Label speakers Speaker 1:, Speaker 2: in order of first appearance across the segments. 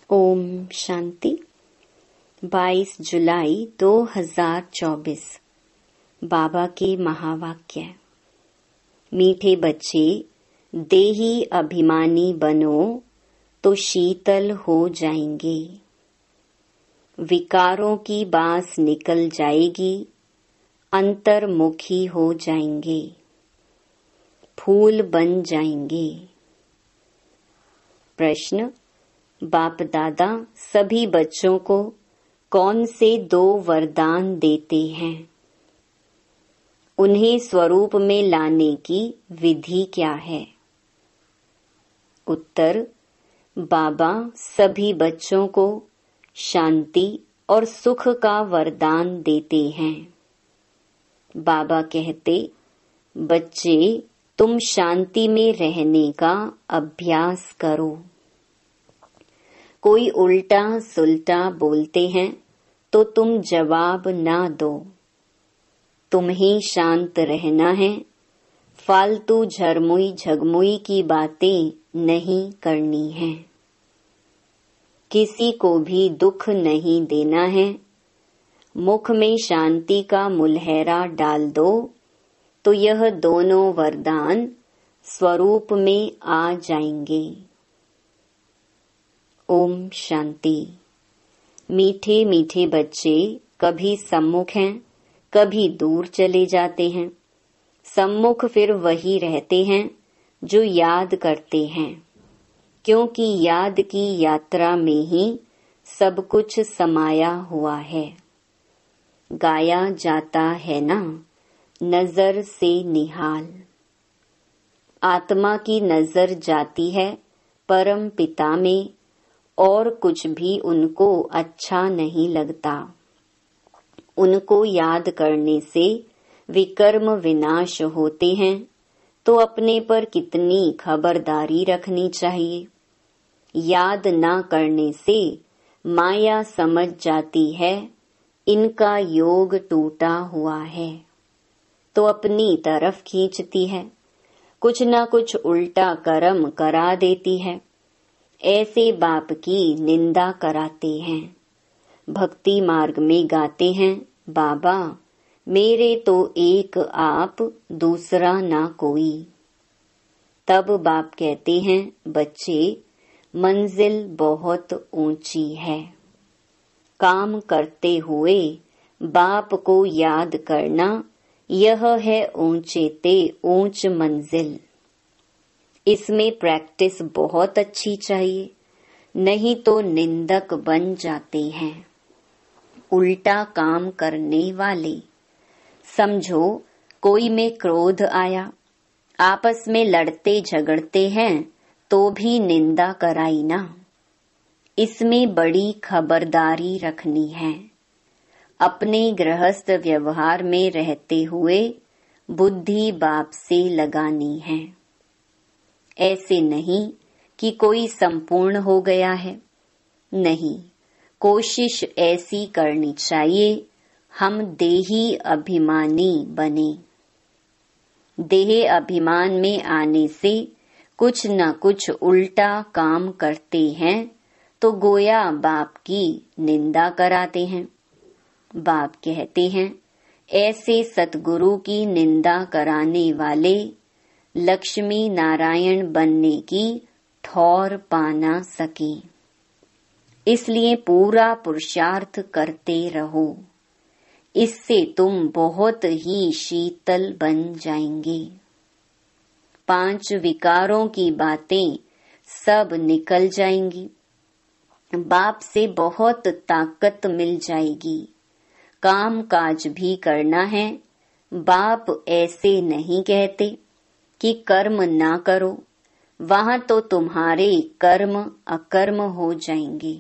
Speaker 1: ओम शांति। 22 जुलाई 2024 बाबा के महावाक्य। मीठे बच्चे, देही अभिमानी बनो तो शीतल हो जाएंगे। विकारों की बास निकल जाएगी, अंतर्मुखी हो जाएंगे, फूल बन जाएंगे। प्रश्न: बाप दादा सभी बच्चों को कौन से 2 वरदान देते हैं? उन्हें स्वरूप में लाने की विधि क्या है? उत्तर: बाबा सभी बच्चों को शांति और सुख का वरदान देते हैं। बाबा कहते, बच्चे तुम शांति में रहने का अभ्यास करो। कोई उल्टा सुल्टा बोलते हैं तो तुम जवाब ना दो। तुम्हें शांत रहना है, फालतू झरमुई झगमुई की बातें नहीं करनी है। किसी को भी दुख नहीं देना है। मुख में शांति का मुलहरा डाल दो तो यह दोनों वरदान स्वरूप में आ जाएंगे। ओम शांति। मीठे मीठे बच्चे कभी सम्मुख हैं, कभी दूर चले जाते हैं। सम्मुख फिर वही रहते हैं जो याद करते हैं, क्योंकि याद की यात्रा में ही सब कुछ समाया हुआ है। गाया जाता है ना, नजर से निहाल। आत्मा की नजर जाती है परम पिता में और कुछ भी उनको अच्छा नहीं लगता। उनको याद करने से विकर्म विनाश होते हैं, तो अपने पर कितनी खबरदारी रखनी चाहिए। याद ना करने से माया समझ जाती है इनका योग टूटा हुआ है, तो अपनी तरफ खींचती है, कुछ ना कुछ उल्टा कर्म करा देती है। ऐसे बाप की निंदा कराते हैं। भक्ति मार्ग में गाते हैं, बाबा मेरे तो एक आप, दूसरा ना कोई। तब बाप कहते हैं, बच्चे मंजिल बहुत ऊंची है। काम करते हुए बाप को याद करना, यह है ऊंचे ते ऊंच मंजिल। इसमें प्रैक्टिस बहुत अच्छी चाहिए, नहीं तो निंदक बन जाते हैं, उल्टा काम करने वाले। समझो कोई में क्रोध आया, आपस में लड़ते झगड़ते हैं तो भी निंदा कराई ना। इसमें बड़ी खबरदारी रखनी है। अपने गृहस्थ व्यवहार में रहते हुए बुद्धि बाप से लगानी है। ऐसे नहीं कि कोई संपूर्ण हो गया है, नहीं, कोशिश ऐसी करनी चाहिए हम देही अभिमानी बने। देह अभिमान में आने से कुछ न कुछ उल्टा काम करते हैं तो गोया बाप की निंदा कराते हैं। बाप कहते हैं, ऐसे सतगुरु की निंदा कराने वाले लक्ष्मी नारायण बनने की ठौर पा ना सके। इसलिए पूरा पुरुषार्थ करते रहो, इससे तुम बहुत ही शीतल बन जाएंगे। 5 विकारों की बातें सब निकल जाएंगी। बाप से बहुत ताकत मिल जाएगी। काम काज भी करना है। बाप ऐसे नहीं कहते कि कर्म ना करो, वहां तो तुम्हारे कर्म अकर्म हो जाएंगे।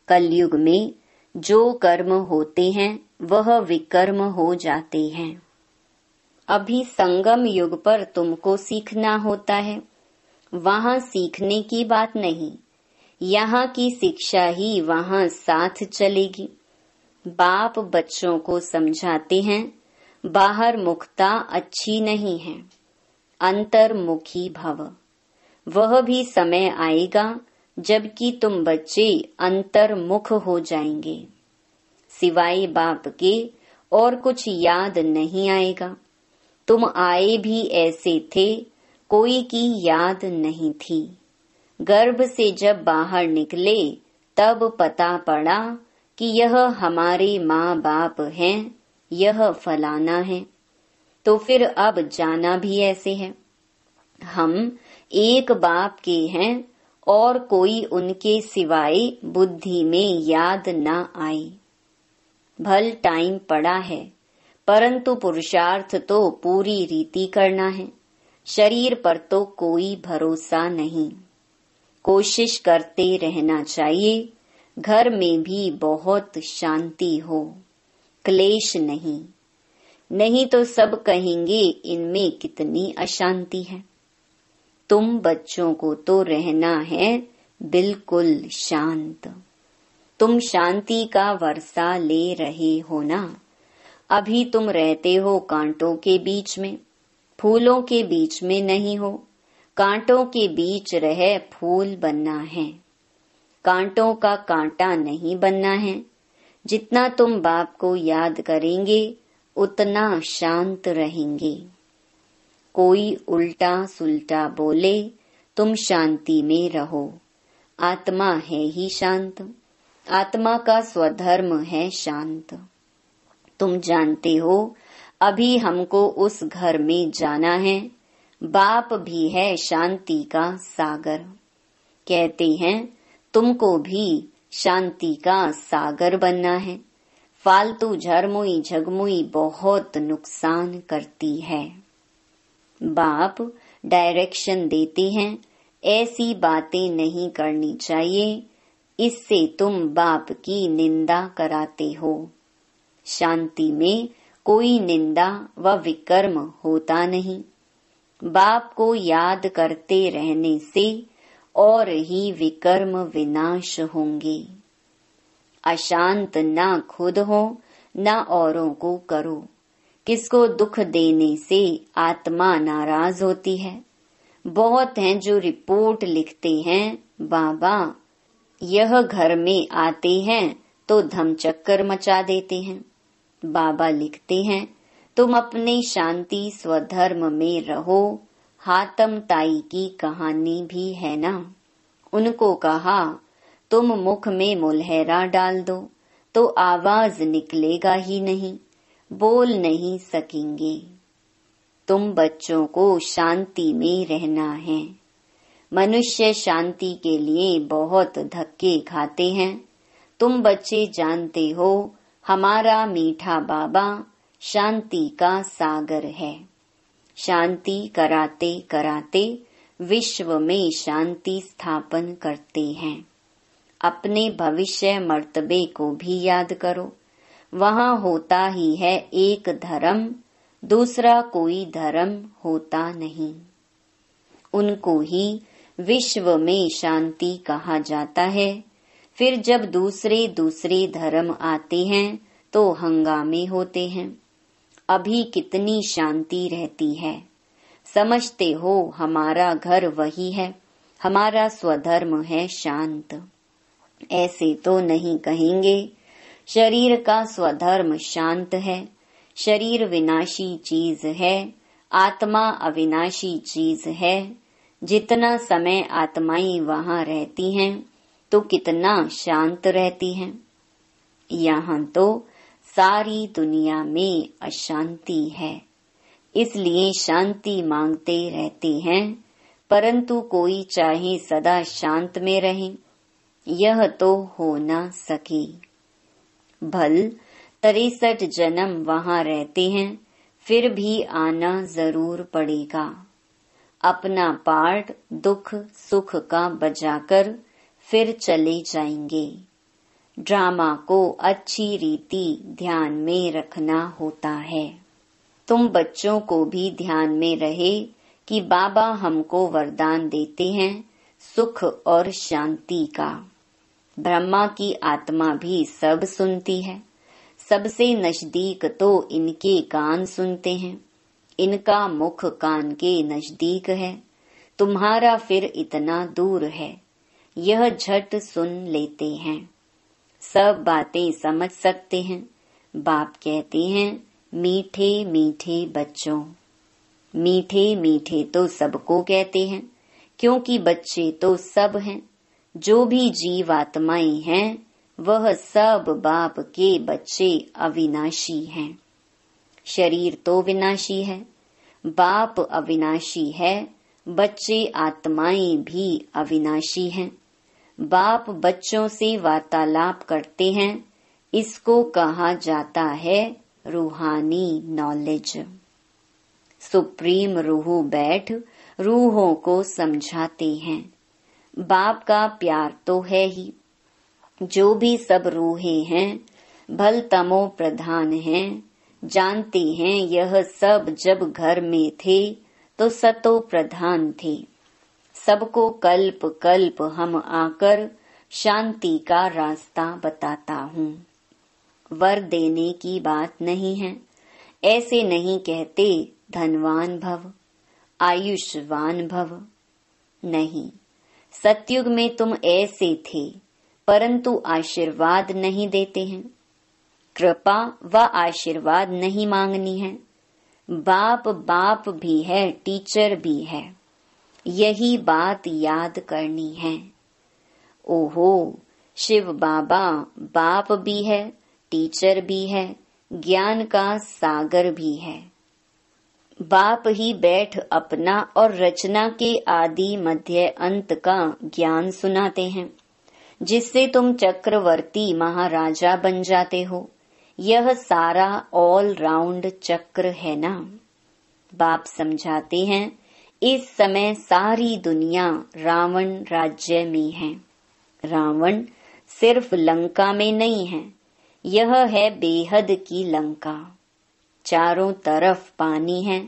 Speaker 1: कलयुग में जो कर्म होते हैं वह विकर्म हो जाते हैं। अभी संगम युग पर तुमको सीखना होता है, वहां सीखने की बात नहीं, यहाँ की शिक्षा ही वहां साथ चलेगी। बाप बच्चों को समझाते हैं, बाहर मुखता अच्छी नहीं है, अंतर्मुखी भव। वह भी समय आएगा जबकि तुम बच्चे अंतर्मुख हो जाएंगे। सिवाय बाप के और कुछ याद नहीं आएगा। तुम आए भी ऐसे थे, कोई की याद नहीं थी। गर्भ से जब बाहर निकले तब पता पड़ा कि यह हमारे माँ बाप हैं, यह फलाना है। तो फिर अब जाना भी ऐसे है। हम एक बाप के हैं और कोई उनके सिवाय बुद्धि में याद न आए। भल टाइम पड़ा है, परंतु पुरुषार्थ तो पूरी रीति करना है। शरीर पर तो कोई भरोसा नहीं। कोशिश करते रहना चाहिए। घर में भी बहुत शांति हो, क्लेश नहीं। नहीं तो सब कहेंगे इनमें कितनी अशांति है। तुम बच्चों को तो रहना है बिल्कुल शांत। तुम शांति का वर्षा ले रहे हो ना। अभी तुम रहते हो कांटों के बीच में, फूलों के बीच में नहीं हो। कांटों के बीच रह फूल बनना है, कांटों का कांटा नहीं बनना है। जितना तुम बाप को याद करेंगे उतना शांत रहेंगे। कोई उल्टा सुल्टा बोले, तुम शांति में रहो। आत्मा है ही शांत। आत्मा का स्वधर्म है शांत। तुम जानते हो अभी हमको उस घर में जाना है। बाप भी है शांति का सागर। कहते हैं तुमको भी शांति का सागर बनना है। फालतू झरमुई झगमुई बहुत नुकसान करती है। बाप डायरेक्शन देते हैं, ऐसी बातें नहीं करनी चाहिए। इससे तुम बाप की निंदा कराते हो। शांति में कोई निंदा व विकर्म होता नहीं। बाप को याद करते रहने से और ही विकर्म विनाश होंगे। अशांत ना खुद हो, ना औरों को करो। किसको दुख देने से आत्मा नाराज होती है। बहुत हैं जो रिपोर्ट लिखते हैं, बाबा यह घर में आते हैं तो धमचक्कर मचा देते हैं। बाबा लिखते हैं तुम अपने शांति स्वधर्म में रहो। हातम ताई की कहानी भी है ना। उनको कहा तुम मुख में मुलहरा डाल दो तो आवाज निकलेगा ही नहीं, बोल नहीं सकेंगे। तुम बच्चों को शांति में रहना है। मनुष्य शांति के लिए बहुत धक्के खाते हैं। तुम बच्चे जानते हो हमारा मीठा बाबा शांति का सागर है। शांति कराते कराते विश्व में शांति स्थापन करते हैं। अपने भविष्य मर्तबे को भी याद करो। वहाँ होता ही है एक धर्म, दूसरा कोई धर्म होता नहीं। उनको ही विश्व में शांति कहा जाता है। फिर जब दूसरे दूसरे धर्म आते हैं तो हंगामे होते हैं। अभी कितनी शांति रहती है। समझते हो हमारा घर वही है, हमारा स्वधर्म है शांत। ऐसे तो नहीं कहेंगे। शरीर का स्वधर्म शांत है। शरीर विनाशी चीज है, आत्मा अविनाशी चीज है। जितना समय आत्माएं वहाँ रहती हैं तो कितना शांत रहती हैं। यहाँ तो सारी दुनिया में अशांति है, इसलिए शांति मांगते रहते हैं। परंतु कोई चाहे सदा शांत में रहे, यह तो हो न सके। भल 63 जन्म वहाँ रहते हैं, फिर भी आना जरूर पड़ेगा। अपना पार्ट दुख सुख का बजाकर फिर चले जाएंगे। ड्रामा को अच्छी रीति ध्यान में रखना होता है। तुम बच्चों को भी ध्यान में रहे कि बाबा हमको वरदान देते हैं सुख और शांति का। ब्रह्मा की आत्मा भी सब सुनती है। सबसे नजदीक तो इनके कान सुनते हैं। इनका मुख कान के नजदीक है, तुम्हारा फिर इतना दूर है। यह झट सुन लेते हैं, सब बातें समझ सकते हैं। बाप कहते हैं, मीठे मीठे बच्चों। मीठे मीठे तो सबको कहते हैं, क्योंकि बच्चे तो सब हैं। जो भी जीव आत्माएं हैं वह सब बाप के बच्चे अविनाशी हैं। शरीर तो विनाशी है, बाप अविनाशी है, बच्चे आत्माएं भी अविनाशी हैं। बाप बच्चों से वार्तालाप करते हैं, इसको कहा जाता है रूहानी नॉलेज। सुप्रीम रूह बैठ रूहों को समझाते हैं। बाप का प्यार तो है ही। जो भी सब रूहें हैं भल तमो प्रधान हैं, जानते हैं यह सब जब घर में थे तो सतो प्रधान थे। सबको कल्प कल्प हम आकर शांति का रास्ता बताता हूँ। वर देने की बात नहीं है, ऐसे नहीं कहते धनवान भव, आयुष्वान भव। नहीं, सतयुग में तुम ऐसे थे, परंतु आशीर्वाद नहीं देते हैं। कृपा व आशीर्वाद नहीं मांगनी है। बाप बाप भी है, टीचर भी है, यही बात याद करनी है। ओहो, शिव बाबा बाप भी है, टीचर भी है, ज्ञान का सागर भी है। बाप ही बैठ अपना और रचना के आदि मध्य अंत का ज्ञान सुनाते हैं, जिससे तुम चक्रवर्ती महाराजा बन जाते हो। यह सारा ऑल राउंड चक्र है ना। बाप समझाते हैं, इस समय सारी दुनिया रावण राज्य में है। रावण सिर्फ लंका में नहीं है, यह है बेहद की लंका। चारों तरफ पानी है।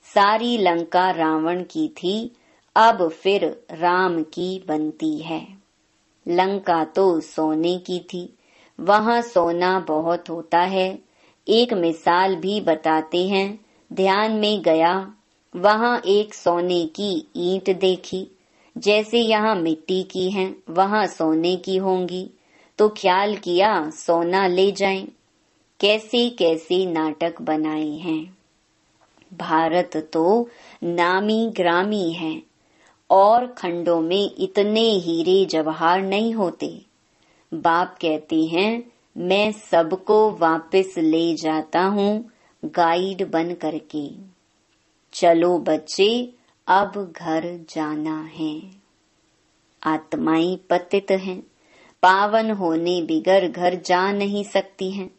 Speaker 1: सारी लंका रावण की थी, अब फिर राम की बनती है। लंका तो सोने की थी, वहाँ सोना बहुत होता है। एक मिसाल भी बताते हैं। ध्यान में गया, वहाँ एक सोने की ईंट देखी। जैसे यहाँ मिट्टी की हैं, वहाँ सोने की होंगी, तो ख्याल किया सोना ले जाएं। कैसे कैसे नाटक बनाए हैं। भारत तो नामी ग्रामी है, और खंडों में इतने हीरे जवाहर नहीं होते। बाप कहते हैं, मैं सबको वापस ले जाता हूँ गाइड बन करके। चलो बच्चे, अब घर जाना है। आत्माएं पतित हैं, पावन होने बिगर घर जा नहीं सकती हैं।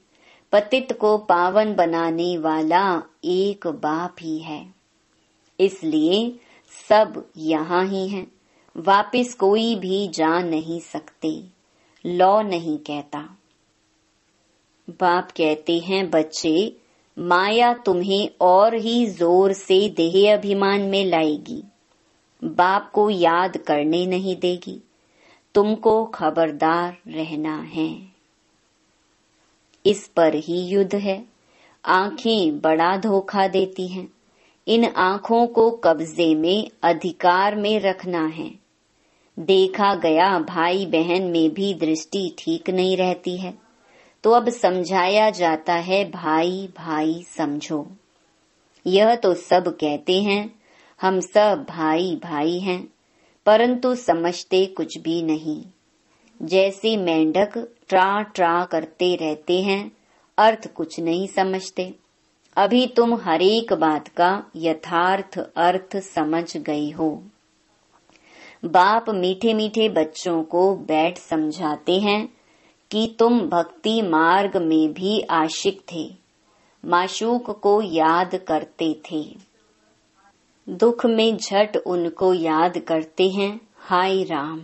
Speaker 1: पतित को पावन बनाने वाला एक बाप ही है, इसलिए सब यहाँ ही हैं। वापिस कोई भी जा नहीं सकते, लॉ नहीं कहता। बाप कहते हैं, बच्चे, माया तुम्हें और ही जोर से देह अभिमान में लाएगी। बाप को याद करने नहीं देगी। तुमको खबरदार रहना है। इस पर ही युद्ध है। आंखें बड़ा धोखा देती हैं। इन आंखों को कब्जे में, अधिकार में रखना है। देखा गया भाई बहन में भी दृष्टि ठीक नहीं रहती है, तो अब समझाया जाता है, भाई भाई समझो। यह तो सब कहते हैं हम सब भाई भाई हैं, परंतु समझते कुछ भी नहीं। जैसे मेंढक ट्रा ट्रा करते रहते हैं, अर्थ कुछ नहीं समझते। अभी तुम हरेक बात का यथार्थ अर्थ समझ गए हो। बाप मीठे मीठे बच्चों को बैठ समझाते हैं कि तुम भक्ति मार्ग में भी आशिक थे, माशूक को याद करते थे। दुख में झट उनको याद करते हैं, हाय राम,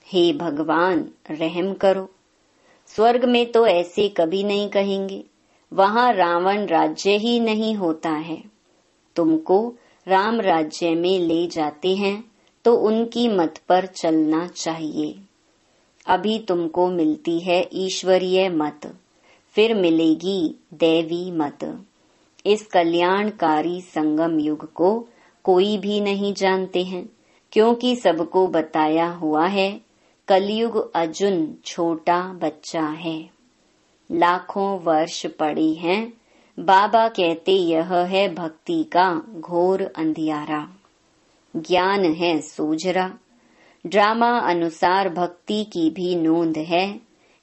Speaker 1: हे भगवान रहम करो। स्वर्ग में तो ऐसे कभी नहीं कहेंगे, वहाँ रावण राज्य ही नहीं होता है। तुमको राम राज्य में ले जाते हैं तो उनकी मत पर चलना चाहिए। अभी तुमको मिलती है ईश्वरीय मत, फिर मिलेगी दैवी मत। इस कल्याणकारी संगम युग को कोई भी नहीं जानते हैं, क्योंकि सबको बताया हुआ है कलयुग अर्जुन छोटा बच्चा है। लाखों वर्ष पड़े हैं, बाबा कहते यह है भक्ति का घोर अंधियारा। ज्ञान है सोझरा, ड्रामा अनुसार भक्ति की भी नोंद है,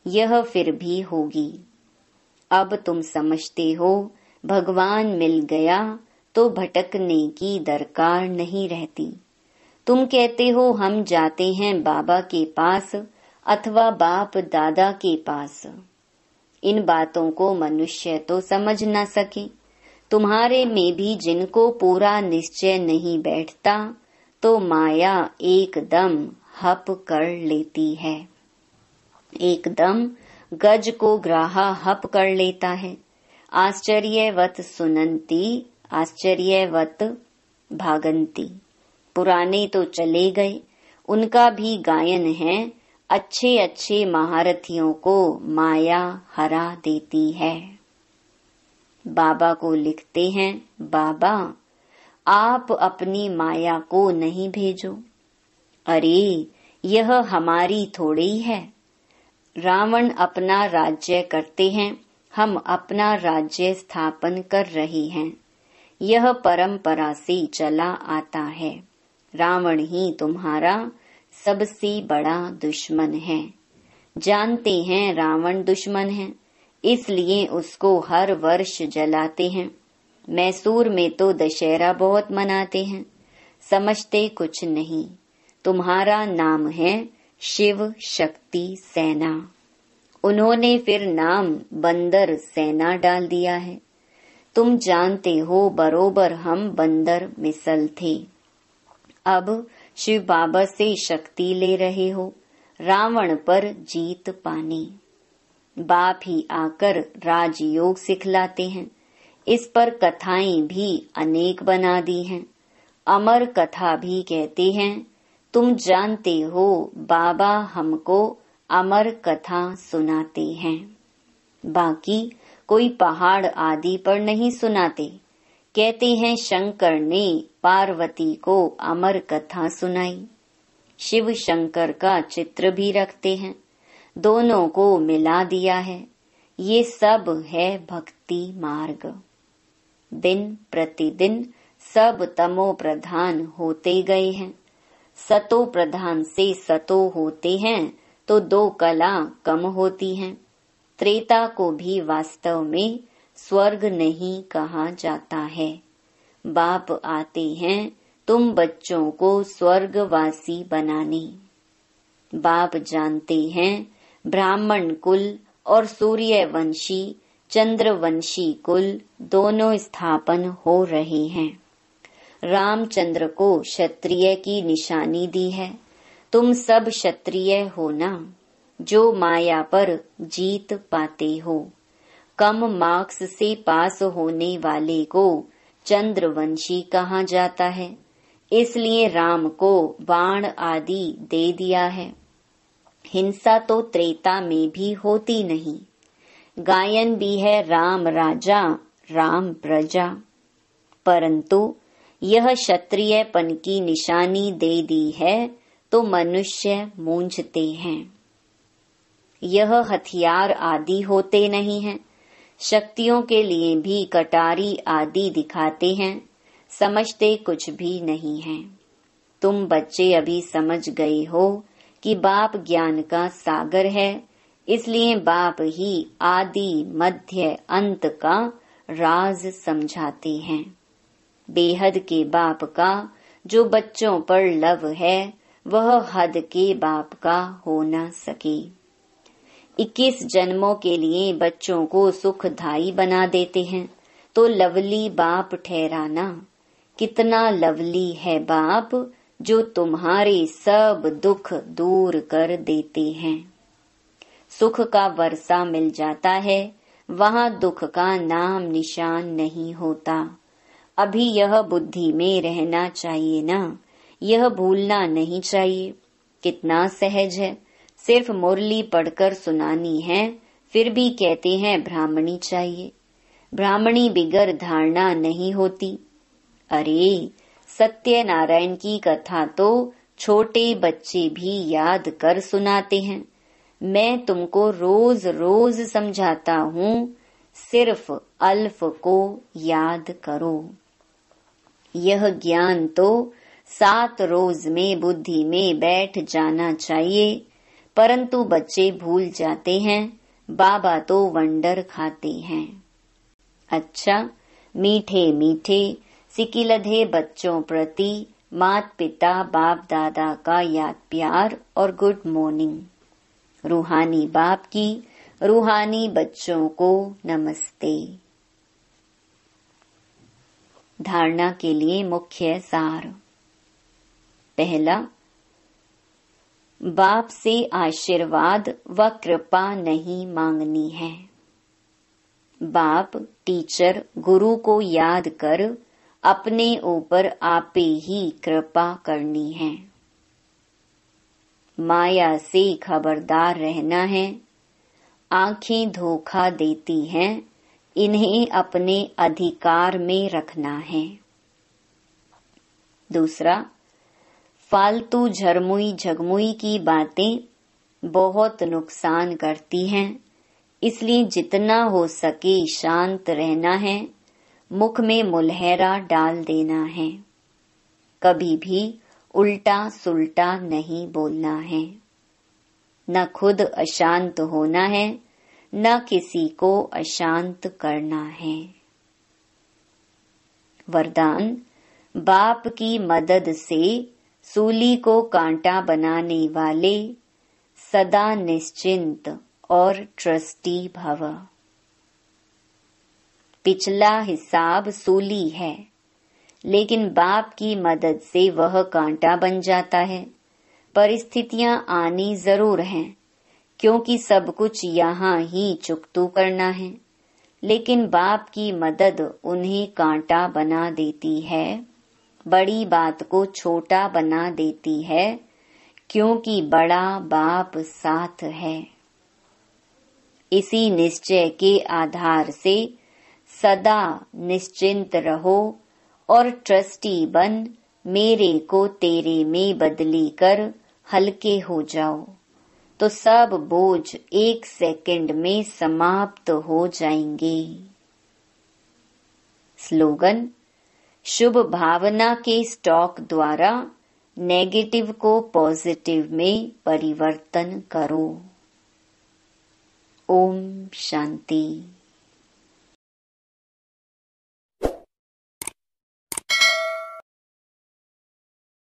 Speaker 1: यह फिर भी होगी। अब तुम समझते हो भगवान मिल गया तो भटकने की दरकार नहीं रहती। तुम कहते हो हम जाते हैं बाबा के पास अथवा बाप दादा के पास। इन बातों को मनुष्य तो समझ न सके। तुम्हारे में भी जिनको पूरा निश्चय नहीं बैठता तो माया एकदम हप कर लेती है। एकदम गज को ग्राहा हप कर लेता है। आश्चर्यवत सुनंती आश्चर्यवत भागंती। पुराने तो चले गए, उनका भी गायन है। अच्छे अच्छे महारथियों को माया हरा देती है। बाबा को लिखते हैं, बाबा आप अपनी माया को नहीं भेजो। अरे यह हमारी थोड़ी है। रावण अपना राज्य करते हैं, हम अपना राज्य स्थापन कर रहे हैं। यह परंपरा से चला आता है। रावण ही तुम्हारा सबसे बड़ा दुश्मन है। जानते हैं रावण दुश्मन है, इसलिए उसको हर वर्ष जलाते हैं। मैसूर में तो दशहरा बहुत मनाते हैं। समझते कुछ नहीं। तुम्हारा नाम है शिव शक्ति सेना। उन्होंने फिर नाम बंदर सेना डाल दिया है। तुम जानते हो बरोबर हम बंदर मिसल थे। अब शिव बाबा से शक्ति ले रहे हो रावण पर जीत पाने। बाप ही आकर राजयोग सिखलाते हैं। इस पर कथाएं भी अनेक बना दी हैं। अमर कथा भी कहते हैं। तुम जानते हो बाबा हमको अमर कथा सुनाते हैं। बाकी कोई पहाड़ आदि पर नहीं सुनाते। कहते हैं शंकर ने पार्वती को अमर कथा सुनाई। शिव शंकर का चित्र भी रखते हैं। दोनों को मिला दिया है। ये सब है भक्ति मार्ग। दिन प्रतिदिन सब तमो प्रधान होते गए हैं। सतो प्रधान से सतो होते हैं तो दो कला कम होती हैं। त्रेता को भी वास्तव में स्वर्ग नहीं कहा जाता है। बाप आते हैं तुम बच्चों को स्वर्गवासी बनाने। बाप जानते हैं ब्राह्मण कुल और सूर्यवंशी चंद्रवंशी कुल दोनों स्थापन हो रहे हैं। रामचंद्र को क्षत्रिय की निशानी दी है। तुम सब क्षत्रिय हो ना, जो माया पर जीत पाते हो। कम मार्क्स से पास होने वाले को चंद्रवंशी कहा जाता है। इसलिए राम को बाण आदि दे दिया है। हिंसा तो त्रेता में भी होती नहीं। गायन भी है राम राजा राम प्रजा। परंतु यह क्षत्रियपन की निशानी दे दी है तो मनुष्य मूंझते हैं। यह हथियार आदि होते नहीं हैं। शक्तियों के लिए भी कटारी आदि दिखाते हैं। समझते कुछ भी नहीं है। तुम बच्चे अभी समझ गए हो कि बाप ज्ञान का सागर है। इसलिए बाप ही आदि मध्य अंत का राज समझाते हैं। बेहद के बाप का जो बच्चों पर लव है वह हद के बाप का हो न सके। 21 जन्मों के लिए बच्चों को सुखदायी बना देते हैं तो लवली बाप ठहराना। कितना लवली है बाप जो तुम्हारे सब दुख दूर कर देते हैं। सुख का वर्षा मिल जाता है, वहाँ दुख का नाम निशान नहीं होता। अभी यह बुद्धि में रहना चाहिए ना, यह भूलना नहीं चाहिए। कितना सहज है, सिर्फ मुरली पढ़कर सुनानी है, फिर भी कहते हैं ब्राह्मणी चाहिए। ब्राह्मणी बिगर धारणा नहीं होती। अरे सत्यनारायण की कथा तो छोटे बच्चे भी याद कर सुनाते हैं। मैं तुमको रोज रोज समझाता हूँ, सिर्फ अल्फ को याद करो। यह ज्ञान तो 7 रोज में बुद्धि में बैठ जाना चाहिए, परंतु बच्चे भूल जाते हैं। बाबा तो वंडर खाते हैं। अच्छा, मीठे मीठे सिकिलधे बच्चों प्रति माता पिता बाप दादा का याद प्यार और गुड मॉर्निंग। रूहानी बाप की रूहानी बच्चों को नमस्ते। धारणा के लिए मुख्य सार। पहला, बाप से आशीर्वाद व कृपा नहीं मांगनी है। बाप टीचर गुरु को याद कर अपने ऊपर आपे ही कृपा करनी है। माया से खबरदार रहना है। आंखें धोखा देती हैं, इन्हें अपने अधिकार में रखना है। दूसरा, फालतू झरमुई झगमुई की बातें बहुत नुकसान करती हैं, इसलिए जितना हो सके शांत रहना है। मुख में मुलहरा डाल देना है। कभी भी उल्टा सुल्टा नहीं बोलना है। न खुद अशांत होना है, न किसी को अशांत करना है। वरदान, बाप की मदद से सूली को कांटा बनाने वाले सदा निश्चिंत और ट्रस्टी भव। पिछला हिसाब सूली है, लेकिन बाप की मदद से वह कांटा बन जाता है। परिस्थितियां आनी जरूर हैं, क्योंकि सब कुछ यहाँ ही चुकतू करना है, लेकिन बाप की मदद उन्हें कांटा बना देती है, बड़ी बात को छोटा बना देती है, क्योंकि बड़ा बाप साथ है। इसी निश्चय के आधार से सदा निश्चिंत रहो और ट्रस्टी बन मेरे को तेरे में बदली कर हल्के हो जाओ, तो सब बोझ 1 सेकंड में समाप्त हो जाएंगे। स्लोगन, शुभ भावना के स्टॉक द्वारा नेगेटिव को पॉजिटिव में परिवर्तन करो। ओम शांति।